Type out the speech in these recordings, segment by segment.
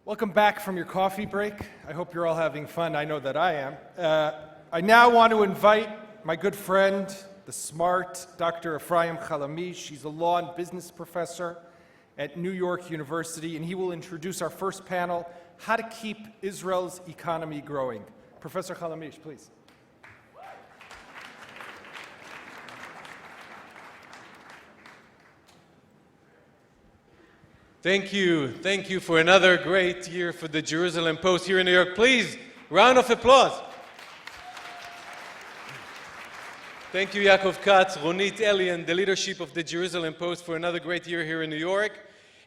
Welcome back from your coffee break. I hope you're all having fun. I know that I am. I now want to invite my good friend, the smart Dr. Ephraim Chalamish. He's a law and business professor at New York University, and he will introduce our first panel, How to Keep Israel's Economy Growing. Professor Chalamish, please. Thank you. Thank you for another great year for the Jerusalem Post here in New York. Please, round of applause. Thank you, Yaakov Katz, Ronit Eli, and the leadership of the Jerusalem Post for another great year here in New York.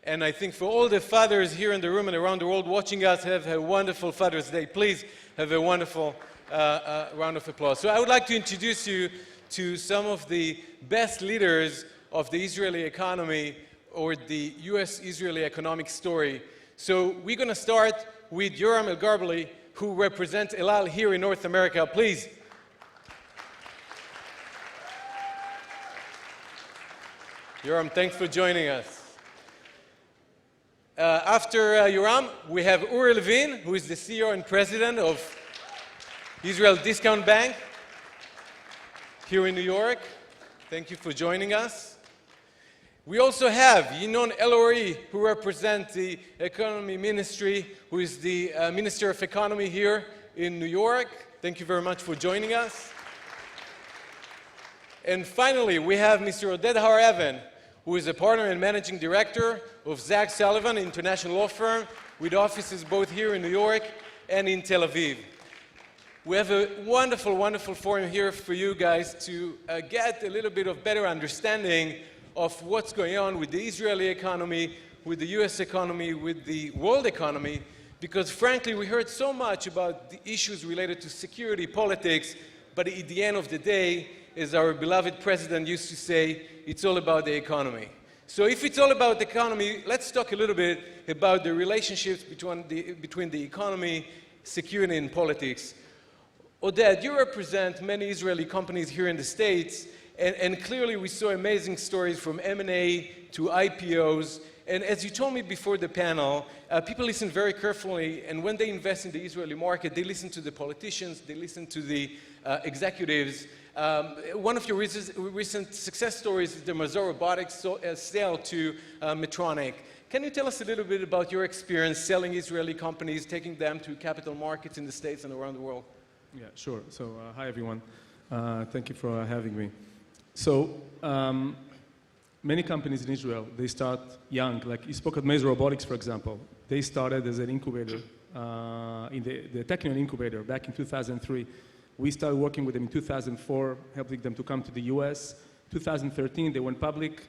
And I think for all the fathers here in the room and around the world watching us, have a wonderful Father's Day. Please have a wonderful round of applause. So I would like to introduce you to some of the best leaders of the Israeli economy or the U.S.-Israeli economic story. So we're going to start with Yoram Elgarbali, who represents El Al here in North America. Please. Yoram, thanks for joining us. After Yoram, we have Uri Levin, who is the CEO and president of Israel Discount Bank here in New York. Thank you for joining us. We also have Yinon Elori, who represents the Economy Ministry, who is the Minister of Economy here in New York. Thank you very much for joining us. And finally, we have Mr. Oded Har-Even, who is a partner and managing director of Zach Sullivan International Law Firm, with offices both here in New York and in Tel Aviv. We have a wonderful, wonderful forum here for you guys to get a little bit of better understanding of what's going on with the Israeli economy, with the US economy, with the world economy, because frankly, we heard so much about the issues related to security, politics, but at the end of the day, as our beloved president used to say, it's all about the economy. So if it's all about the economy, let's talk a little bit about the relationships between the economy, security, and politics. Oded, you represent many Israeli companies here in the States, and clearly we saw amazing stories from M&A to IPOs. And as you told me before the panel, people listen very carefully, and when they invest in the Israeli market, they listen to the politicians, they listen to the executives. One of your recent success stories is the Mazor Robotics sale to Medtronic. Can you tell us a little bit about your experience selling Israeli companies, taking them to capital markets in the States and around the world? Yeah, sure. So, hi everyone. Thank you for having me. So, many companies in Israel, they start young. Like you spoke of Mazor Robotics, for example. They started as an incubator, in the Technion incubator back in 2003. We started working with them in 2004, helping them to come to the US. 2013, they went public,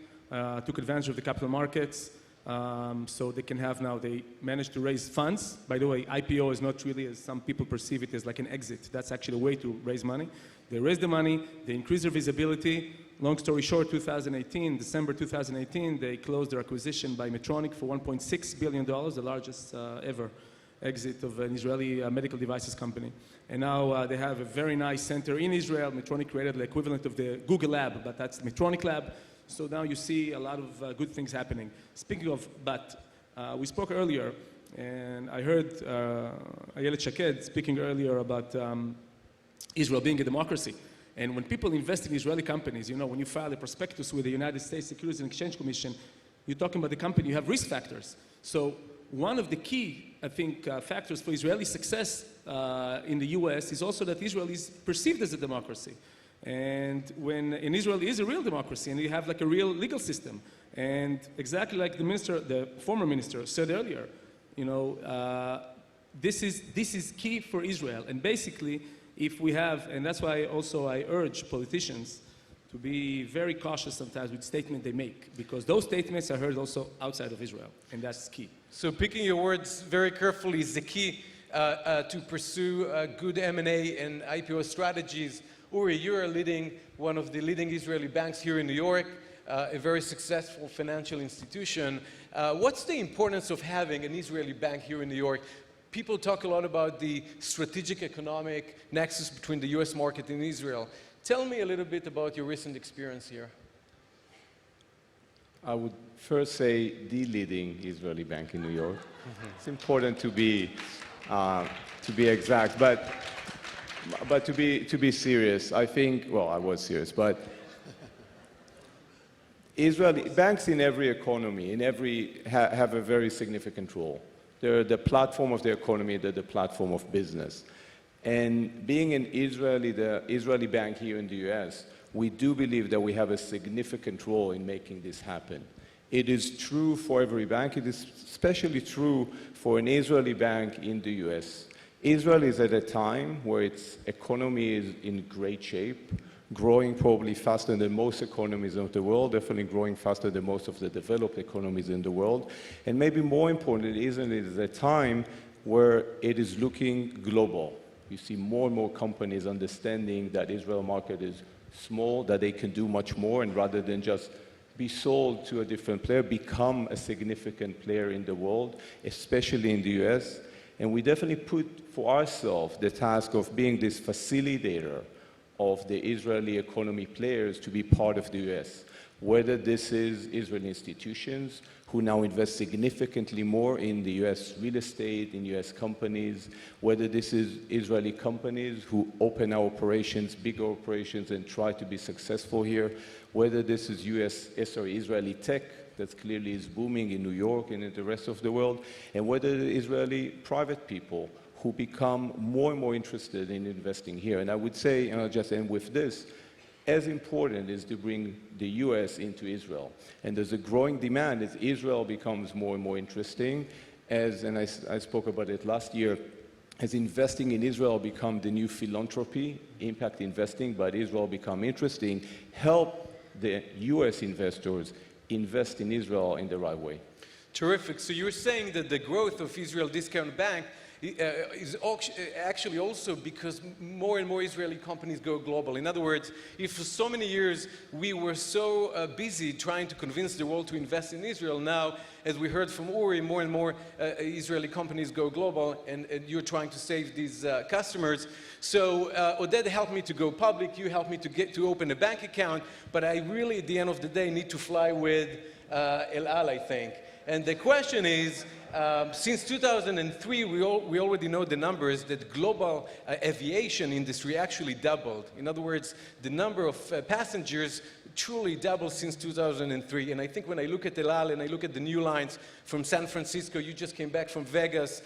took advantage of the capital markets, so they can have now, they managed to raise funds. By the way, IPO is not really, as some people perceive it, as like an exit. That's actually a way to raise money. They raised the money, they increased their visibility. Long story short, December 2018, they closed their acquisition by Medtronic for $1.6 billion, the largest ever exit of an Israeli medical devices company. And now they have a very nice center in Israel. Medtronic created the equivalent of the Google Lab, but that's the Medtronic Lab. So now you see a lot of good things happening. Speaking of, we spoke earlier, and I heard Ayelet Shaked speaking earlier about Israel being a democracy. And when people invest in Israeli companies, you know, when you file a prospectus with the United States Securities and Exchange Commission, you're talking about the company, you have risk factors. So one of the key, I think, factors for Israeli success in the US is also that Israel is perceived as a democracy. And in Israel is a real democracy, and you have like a real legal system. And exactly like the former minister said earlier, you know, this is key for Israel. And basically, if we have, and that's why also I urge politicians to be very cautious sometimes with statements they make, because those statements are heard also outside of Israel, and that's key. So picking your words very carefully is the key to pursue good M&A and IPO strategies. Uri, you're leading one of the leading Israeli banks here in New York, a very successful financial institution. What's the importance of having an Israeli bank here in New York? People talk a lot about the strategic economic nexus between the US market and Israel. Tell me a little bit about your recent experience here. I would first say the leading Israeli bank in New York. It's important to be exact, but to be serious, I think, well, I was serious, but Israeli banks in every economy, have a very significant role. They're the platform of the economy, they're the platform of business. And being the Israeli bank here in the US, we do believe that we have a significant role in making this happen. It is true for every bank. It is especially true for an Israeli bank in the US. Israel is at a time where its economy is in great shape, growing probably faster than most economies of the world, definitely growing faster than most of the developed economies in the world. And maybe more importantly, Israel is a time where it is looking global. You see more and more companies understanding that Israel market is small, that they can do much more, and rather than just be sold to a different player, become a significant player in the world, especially in the US. And we definitely put for ourselves the task of being this facilitator of the Israeli economy players to be part of the US. Whether this is Israeli institutions who now invest significantly more in the US real estate, in US companies, whether this is Israeli companies who open our operations, bigger operations, and try to be successful here, whether this is Israeli tech that clearly is booming in New York and in the rest of the world, and whether the Israeli private people who become more and more interested in investing here. And I would say, and I'll just end with this, as important is to bring the US into Israel. And there's a growing demand as Israel becomes more and more interesting, and I spoke about it last year, as investing in Israel become the new philanthropy, impact investing, but Israel become interesting, help the US investors invest in Israel in the right way. Terrific. So you're saying that the growth of Israel Discount Bank is actually also because more and more Israeli companies go global. In other words, if for so many years we were so busy trying to convince the world to invest in Israel, now, as we heard from Uri, more and more Israeli companies go global, and you're trying to save these customers. So Oded helped me to go public, you helped me to open a bank account, but I really, at the end of the day, need to fly with El Al, I think. And the question is, since 2003, we already know the numbers that global aviation industry actually doubled. In other words, the number of passengers truly doubled since 2003. And I think when I look at El Al and I look at the new lines from San Francisco, you just came back from Vegas,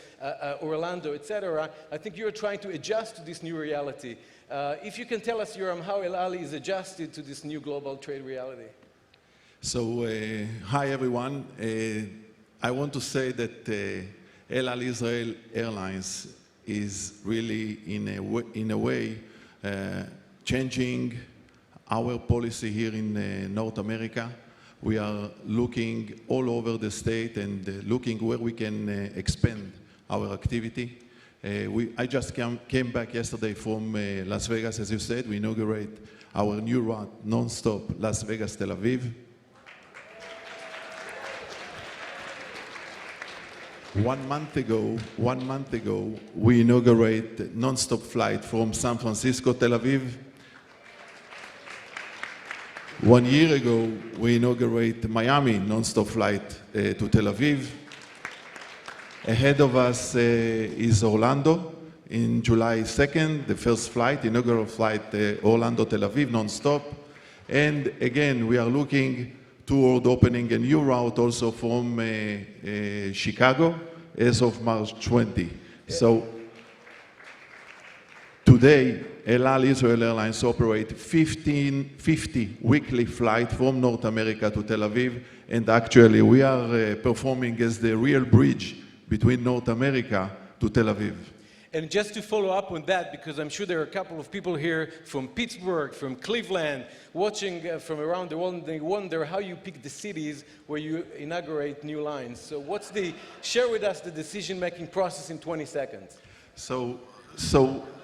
Orlando, etc., I think you're trying to adjust to this new reality. If you can tell us, Yoram, how El Al is adjusted to this new global trade reality. So, hi everyone. I want to say that El Al Israel Airlines is really, in a way, changing our policy here in North America. We are looking all over the state and looking where we can expand our activity. I just came back yesterday from Las Vegas, as you said. We inaugurate our new route, non-stop Las Vegas, Tel Aviv. 1 month ago, we inaugurate non-stop flight from San Francisco, Tel Aviv. 1 year ago, we inaugurate Miami non-stop flight to Tel Aviv. Ahead of us is Orlando in July 2nd, the first flight, inaugural flight, Orlando-Tel Aviv non-stop. And again, we are looking toward opening a new route also from Chicago as of March 20. So today, El Al Israel Airlines operate 50 weekly flights from North America to Tel Aviv, and actually we are performing as the real bridge between North America to Tel Aviv. And just to follow up on that, because I'm sure there are a couple of people here from Pittsburgh, from Cleveland, watching from around the world, and they wonder how you pick the cities where you inaugurate new lines. So share with us the decision-making process in 20 seconds. So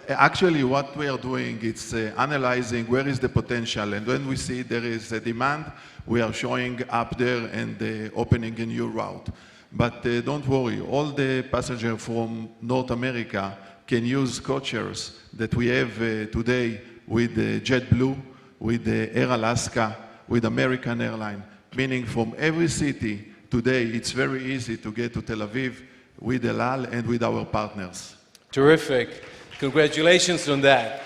actually what we are doing is analyzing where is the potential, and when we see there is a demand, we are showing up there and opening a new route. But don't worry, all the passengers from North America can use codeshares that we have today with JetBlue, with Air Alaska, with American Airlines. meaning from every city today, it's very easy to get to Tel Aviv with El Al and with our partners. Terrific. Congratulations on that.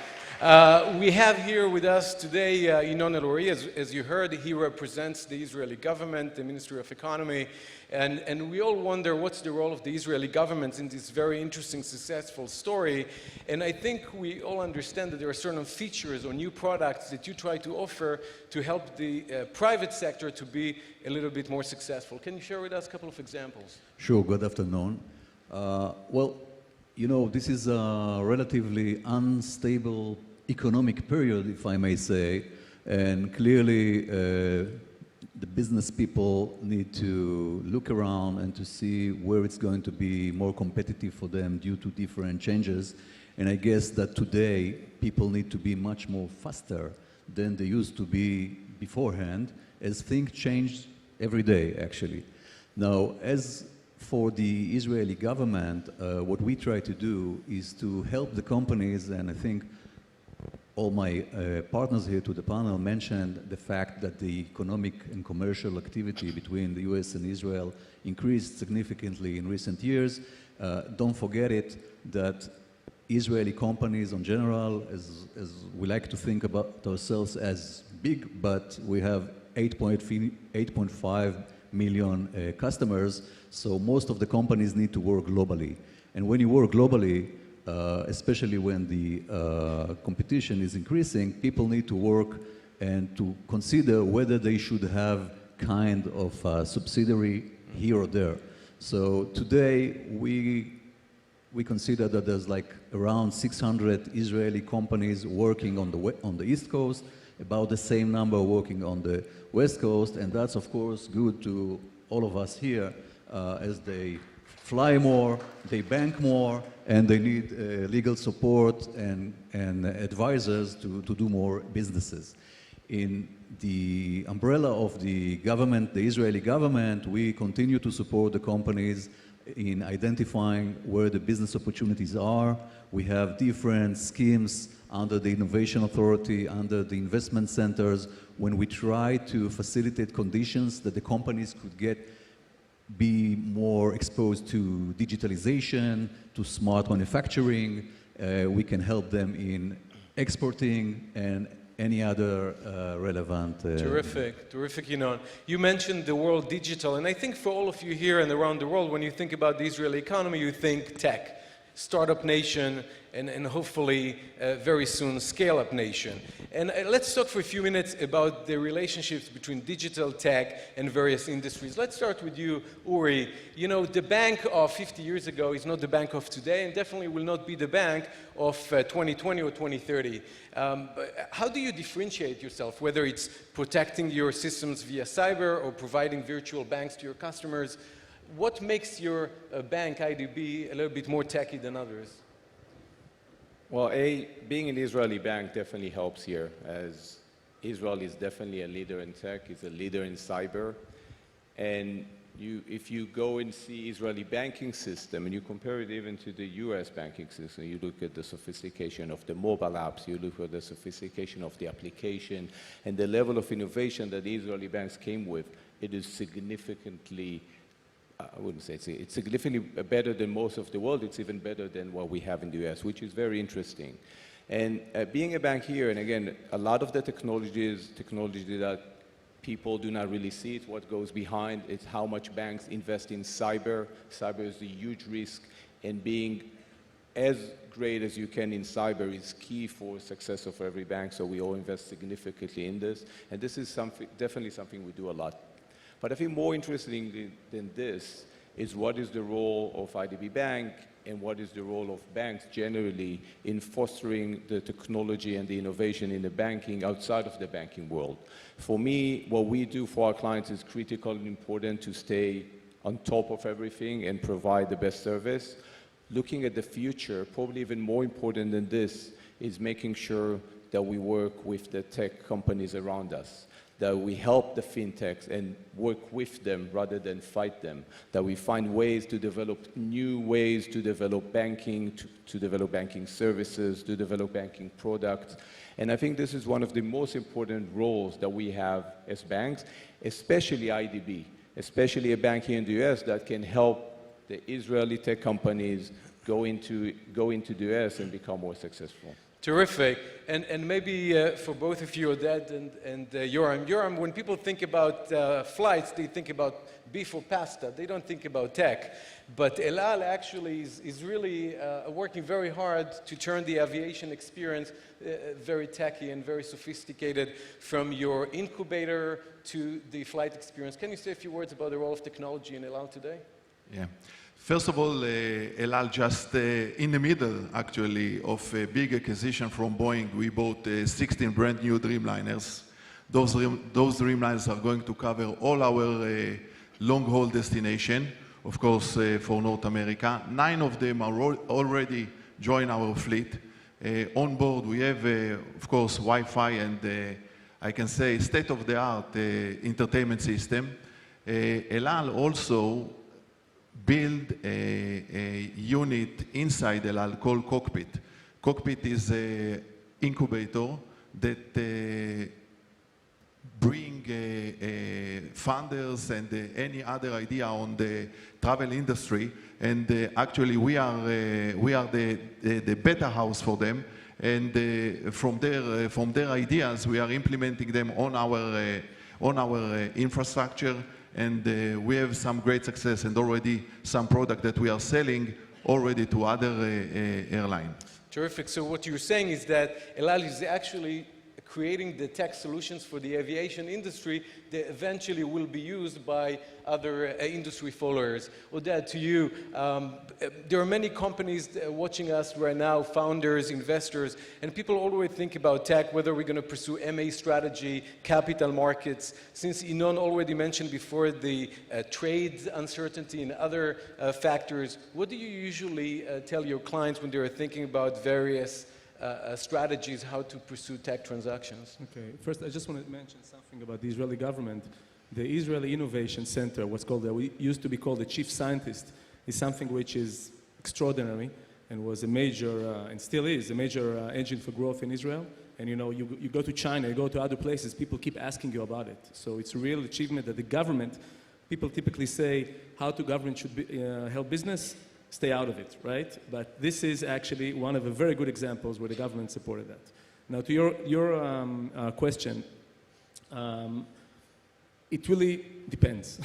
We have here with us today Ynnon Elroi. As you heard, he represents the Israeli government, the Ministry of Economy, and we all wonder what's the role of the Israeli government in this very interesting, successful story. And I think we all understand that there are certain features or new products that you try to offer to help the private sector to be a little bit more successful. Can you share with us a couple of examples? Sure, good afternoon. Well, you know, this is a relatively unstable economic period, if I may say, and clearly the business people need to look around and to see where it's going to be more competitive for them due to different changes. And I guess that today people need to be much more faster than they used to be beforehand, as things change every day, actually. Now, as for the Israeli government, what we try to do is to help the companies, and I think all my partners here to the panel mentioned the fact that the economic and commercial activity between the US and Israel increased significantly in recent years. Don't forget it, that Israeli companies in general, as we like to think about ourselves as big, but we have 8.5 million customers, so most of the companies need to work globally. And when you work globally, especially when the competition is increasing, people need to work and to consider whether they should have kind of subsidiary here or there. So today we consider that there's like around 600 Israeli companies working on the East Coast, about the same number working on the West Coast, and that's of course good to all of us here as they fly more, they bank more, and they need legal support and advisors to do more businesses. In the umbrella of the government, the Israeli government, we continue to support the companies in identifying where the business opportunities are. We have different schemes under the Innovation Authority, under the investment centers, when we try to facilitate conditions that the companies could be more exposed to digitalization, to smart manufacturing. We can help them in exporting and any other relevant... Terrific, terrific, Ynnon. You mentioned the world digital, and I think for all of you here and around the world, when you think about the Israeli economy, you think tech, startup nation, and hopefully very soon scale-up nation. And let's talk for a few minutes about the relationships between digital tech and various industries. Let's start with you, Uri. You know, the bank of 50 years ago is not the bank of today, and definitely will not be the bank of 2020 or 2030. How do you differentiate yourself, whether it's protecting your systems via cyber or providing virtual banks to your customers? What makes your bank, IDB, a little bit more techy than others? Well, being an Israeli bank definitely helps here, as Israel is definitely a leader in tech, it's a leader in cyber. And if you go and see Israeli banking system, and you compare it even to the US banking system, you look at the sophistication of the mobile apps, you look at the sophistication of the application, and the level of innovation that the Israeli banks came with, it is significantly I wouldn't say it's significantly better than most of the world. It's even better than what we have in the US, which is very interesting. And being a bank here, and again, a lot of the technology that people do not really see. It's what goes behind. It's how much banks invest in cyber. Cyber is a huge risk, and being as great as you can in cyber is key for success of every bank, so we all invest significantly in this. And this is definitely something we do a lot. But I think more interesting than this is what is the role of IDB Bank and what is the role of banks generally in fostering the technology and the innovation in the banking outside of the banking world. For me, what we do for our clients is critical and important to stay on top of everything and provide the best service. Looking at the future, probably even more important than this, is making sure that we work with the tech companies around us. that we help the fintechs and work with them rather than fight them, that we find ways to develop new ways to develop banking, to develop banking services, to develop banking products. And I think this is one of the most important roles that we have as banks, especially IDB, especially a bank here in the US that can help the Israeli tech companies go into the US and become more successful. Terrific. And maybe for both of you, Oded and Yoram, when people think about flights, they think about beef or pasta. They don't think about tech. But El Al actually is really working very hard to turn the aviation experience very techy and very sophisticated, from your incubator to the flight experience. Can you say a few words about the role of technology in El Al today? Yeah. First of all, El Al just in the middle, actually, of a big acquisition from Boeing. We bought 16 brand new Dreamliners. Those Dreamliners are going to cover all our long-haul destination, of course, for North America. 9 of them are already joined our fleet. On board, we have, of course, Wi-Fi and I can say state-of-the-art entertainment system. El Al also build a unit inside El Al called Cockpit. Cockpit is an incubator that bring funders and any other idea on the travel industry. And actually, we are the beta house for them. And from their ideas, we are implementing them on our infrastructure. And we have some great success and already some product that we are selling already to other airlines. Terrific. So what you're saying is that El Al is actually creating the tech solutions for the aviation industry that eventually will be used by other industry followers. Oded, to you, there are many companies watching us right now, founders, investors, and people always think about tech, whether we're going to pursue M&A strategy, capital markets. Since Inon already mentioned before the trade uncertainty and other factors, what do you usually tell your clients when they're thinking about various strategies how to pursue tech transactions? Okay, first I just want to mention something about the Israeli government. The Israeli Innovation Center, what's called, we used to be called the chief scientist, is something which is extraordinary and was a major, and still is, a major engine for growth in Israel. And you know, you go to China, you go to other places, people keep asking you about it. So it's a real achievement that the government, people typically say, how to government should be, help business? Stay out of it, right? But this is actually one of the very good examples where the government supported that. Now, to your question, it really depends.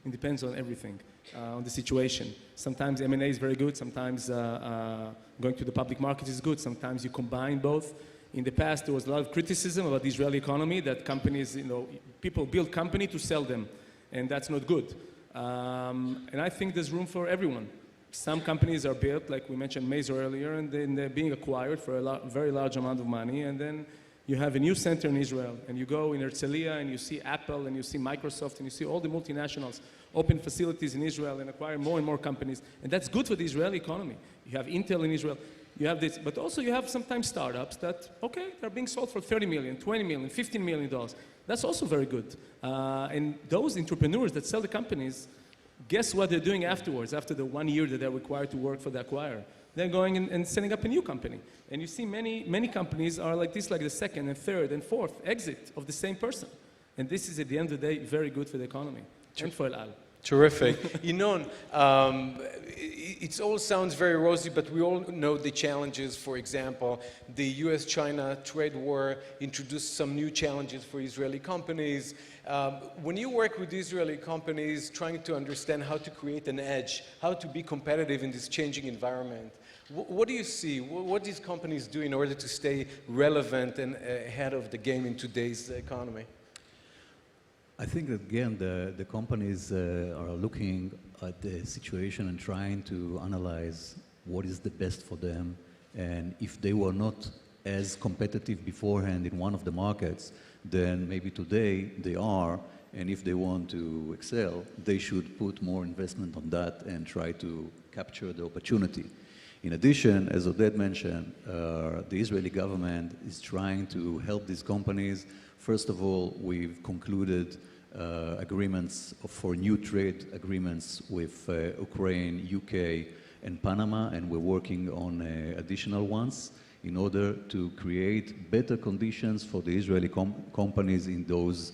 It depends on everything, on the situation. Sometimes M&A is very good. Sometimes going to the public market is good. Sometimes you combine both. In the past, there was a lot of criticism about the Israeli economy, that companies, you know, people build company to sell them, and that's not good. And I think there's room for everyone. Some companies are built, like we mentioned Mazer earlier, and then they're being acquired for a very large amount of money, and then you have a new center in Israel, and you go in Herzliya, and you see Apple, and you see Microsoft, and you see all the multinationals open facilities in Israel and acquire more and more companies, and that's good for the Israeli economy. You have Intel in Israel, you have this, but also you have sometimes startups that, okay, they're being sold for $30 million, $20 million, $15 million. That's also very good. And those entrepreneurs that sell the companies, guess what they're doing afterwards, after the 1 year that they're required to work for the acquirer? They're going and setting up a new company. And you see many companies are like this, like the second and third and fourth exit of the same person. And this is, at the end of the day, very good for the economy and for El Al. Terrific. Inon, it all sounds very rosy, but we all know the challenges. For example, the US-China trade war introduced some new challenges for Israeli companies. When you work with Israeli companies trying to understand how to create an edge, how to be competitive in this changing environment, what do you see? What these companies do in order to stay relevant and ahead of the game in today's economy? I think that, again, the companies are looking at the situation and trying to analyze what is the best for them. And if they were not as competitive beforehand in one of the markets, then maybe today they are. And if they want to excel, they should put more investment on that and try to capture the opportunity. In addition, as Oded mentioned, the Israeli government is trying to help these companies. First of all, we've concluded agreements for new trade agreements with Ukraine, UK, and Panama, and we're working on additional ones in order to create better conditions for the Israeli companies in those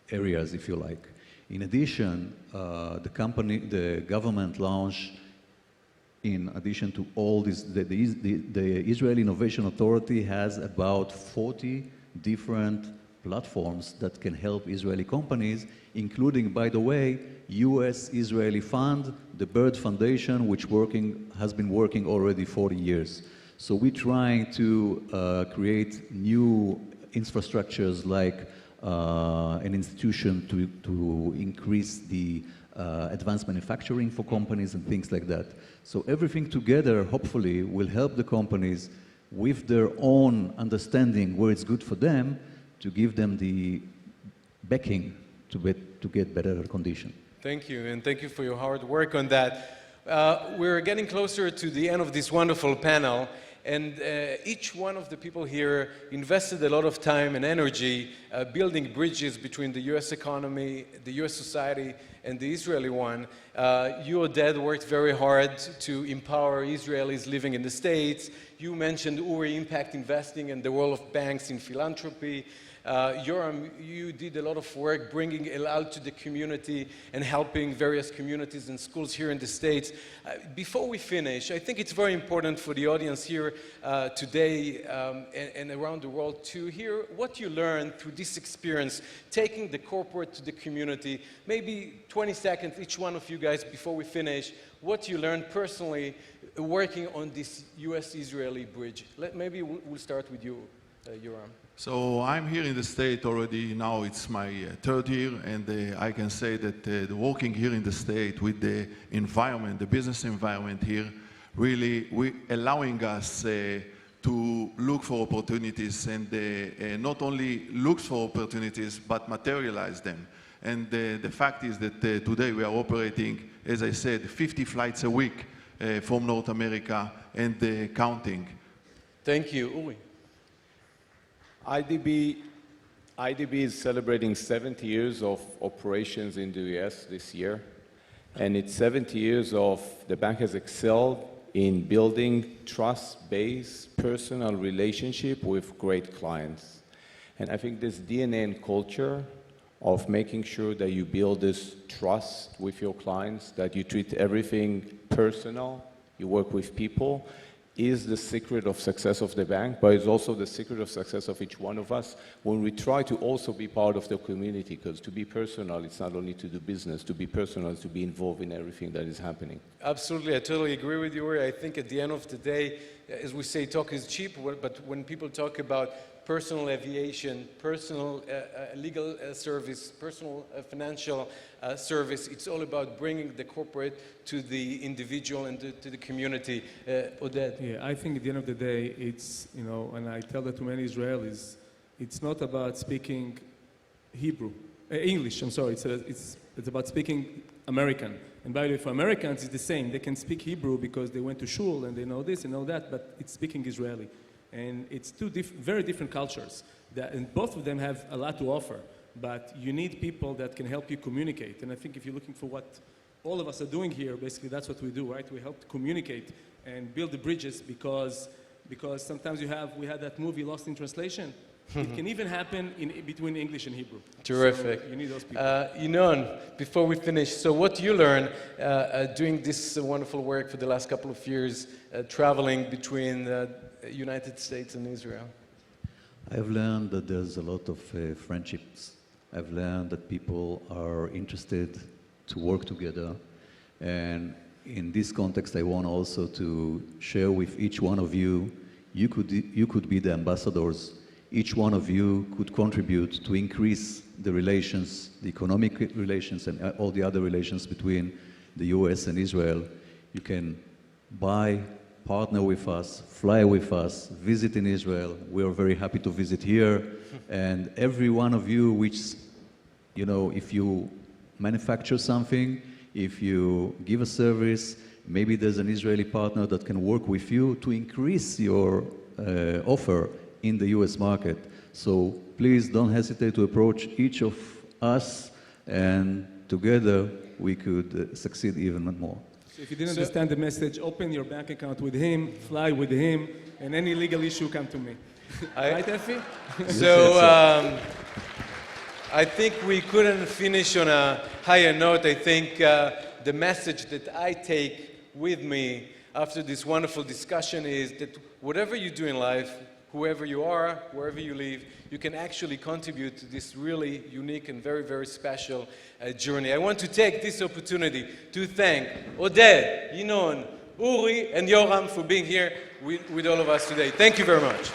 areas, if you like. In addition, the government launched, in addition to all this, the Israel Innovation Authority has about 40 different platforms that can help Israeli companies, including, by the way, US-Israeli Fund, the Bird Foundation, which has been working already 40 years. So we're trying to create new infrastructures like an institution to increase the advanced manufacturing for companies and things like that. So everything together, hopefully, will help the companies with their own understanding where it's good for them to give them the backing to get better condition. Thank you, and thank you for your hard work on that. We're getting closer to the end of this wonderful panel, and each one of the people here invested a lot of time and energy building bridges between the US economy, the US society, and the Israeli one. You, Oded, worked very hard to empower Israelis living in the States. You mentioned Uri impact investing and the role of banks in philanthropy. Yoram, you did a lot of work bringing El Al to the community and helping various communities and schools here in the States. Before we finish, I think it's very important for the audience here today and around the world to hear what you learned through this experience, taking the corporate to the community. Maybe 20 seconds, each one of you guys, before we finish, what you learned personally working on this US-Israeli bridge. Maybe we'll start with you, Yoram. So I'm here in the state already, now it's my third year, and I can say that working here in the state with the environment, the business environment here, really allowing us to look for opportunities and not only look for opportunities, but materialize them. And the fact is that today we are operating, as I said, 50 flights a week from North America and counting. Thank you. Uri. IDB is celebrating 70 years of operations in the US this year, and it's 70 years of the bank has excelled in building trust-based personal relationship with great clients. And I think this DNA and culture of making sure that you build this trust with your clients, that you treat everything personal, you work with people, is the secret of success of the bank, but it's also the secret of success of each one of us when we try to also be part of the community, because to be personal, it's not only to do business, to be personal is to be involved in everything that is happening. Absolutely, I totally agree with you, Uri. I think at the end of the day, as we say, talk is cheap, but when people talk about personal aviation, personal legal service, personal financial service, it's all about bringing the corporate to the individual and to the community. Oded? Yeah, I think at the end of the day, it's, and I tell that to many Israelis, it's not about speaking English, I'm sorry, it's about speaking American. And by the way, for Americans, it's the same. They can speak Hebrew because they went to shul and they know this and know that, but it's speaking Israeli. And it's two very different cultures, and both of them have a lot to offer, but you need people that can help you communicate. And I think if you're looking for what all of us are doing here, basically that's what we do, right? We help to communicate and build the bridges because sometimes we had that movie Lost in Translation. It can even happen between English and Hebrew. Terrific. So you need those people. Yinon, before we finish, so what you learn doing this wonderful work for the last couple of years, traveling between the United States and Israel? I've learned that there's a lot of friendships. I've learned that people are interested to work together. And in this context, I want also to share with each one of you, you could be the ambassadors. Each one of you could contribute to increase the relations, the economic relations and all the other relations between the US and Israel. You can partner with us, fly with us, visit in Israel. We are very happy to visit here. And every one of you, which, if you manufacture something, if you give a service, maybe there's an Israeli partner that can work with you to increase your offer in the US market. So please don't hesitate to approach each of us, and together we could succeed even more. So if you didn't understand the message, open your bank account with him, fly with him, and any legal issue, come to me. Right, Effie? So I think we couldn't finish on a higher note. I think the message that I take with me after this wonderful discussion is that whatever you do in life, whoever you are, wherever you live, you can actually contribute to this really unique and very, very special journey. I want to take this opportunity to thank Oded, Yinon, Uri, and Yoram for being here with all of us today. Thank you very much.